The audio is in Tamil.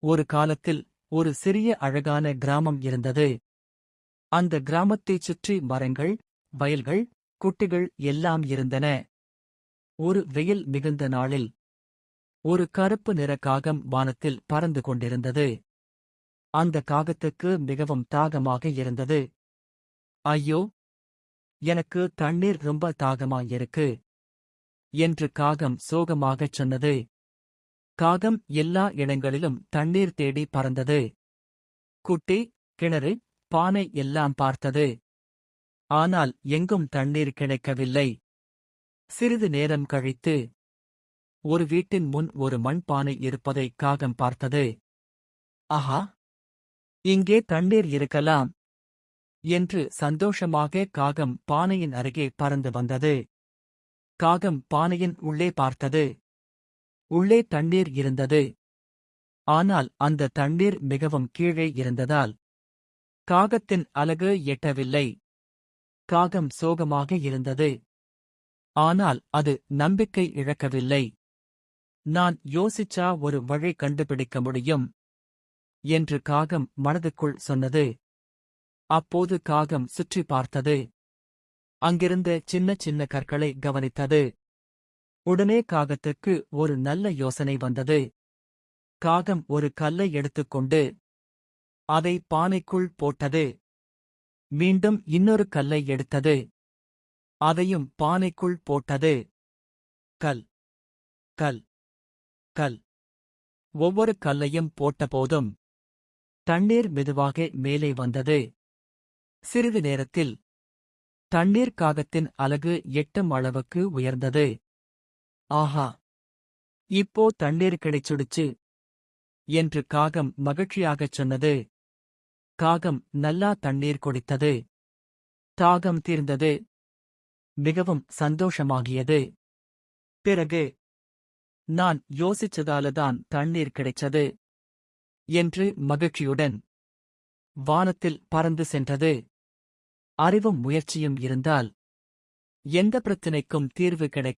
ஒரு காலத்தில் ஒரு சிறிய அழகான கிராமம் இருந்தது. அந்த கிராமத்தைச் சுற்றி மரங்கள், வயல்கள், குட்டிகள் எல்லாம் இருந்தன. ஒரு வெயில் மிகுந்த நாளில் ஒரு கருப்பு நிற காகம் வானத்தில் பறந்து கொண்டிருந்தது. அந்த காகத்துக்கு மிகவும் தாகமாக இருந்தது. ஐயோ, எனக்கு தண்ணீர் ரொம்ப தாகமாயிருக்கு என்று காகம் சோகமாகச் சொன்னது. காகம் எல்லா இடங்களிலும் தண்ணீர் தேடி பறந்தது. குட்டி, கிணறு, பானை எல்லாம் பார்த்தது. ஆனால் எங்கும் தண்ணீர் கிடைக்கவில்லை. சிறிது நேரம் கழித்து ஒரு வீட்டின் முன் ஒரு மண்பானை இருப்பதை காகம் பார்த்தது. ஆஹா, இங்கே தண்ணீர் இருக்கலாம் என்று சந்தோஷமாக காகம் பானையின் அருகே பறந்து வந்தது. காகம் பானையின் உள்ளே பார்த்தது. உள்ளே தண்ணீர் இருந்தது. ஆனால் அந்த தண்ணீர் மிகவும் கீழே இருந்ததால் காகத்தின் அலகு எட்டவில்லை. காகம் சோகமாக இருந்தது. ஆனால் அது நம்பிக்கை இழக்கவில்லை. நான் யோசிச்சா ஒரு வழி கண்டுபிடிக்க முடியும் என்று காகம் மனதுக்குள் சொன்னது. அப்போது காகம் சுற்றி பார்த்தது. அங்கிருந்த சின்ன சின்ன கற்களை கவனித்தது. உடனே காகத்துக்கு ஒரு நல்ல யோசனை வந்தது. காகம் ஒரு கல்லை எடுத்துக்கொண்டு அதை பானைக்குள் போட்டது. மீண்டும் இன்னொரு கல்லை எடுத்தது. அதையும் பானைக்குள் போட்டது. கல், கல், கல். ஒவ்வொரு கல்லையும் போட்டபோதும் தண்ணீர் மெதுவாக மேலே வந்தது. சிறிது நேரத்தில் தண்ணீர் காகத்தின் அலகு எட்டும் அளவுக்கு உயர்ந்தது. ஆஹா, இப்போ தண்ணீர் கிடைச்சுடுச்சு என்று காகம் மகிழ்ச்சியாகச் சொன்னது. காகம் நல்லா தண்ணீர் குடித்தது. தாகம் தீர்ந்தது. மிகவும் சந்தோஷமாகியது. பிறகு, நான் யோசிச்சதாலதான் தண்ணீர் கிடைச்சது என்று மகிழ்ச்சியுடன் வானத்தில் பறந்து சென்றது. அறிவும் முயற்சியும் இருந்தால் எந்த பிரச்சினைக்கும் தீர்வு கிடைக்கும்.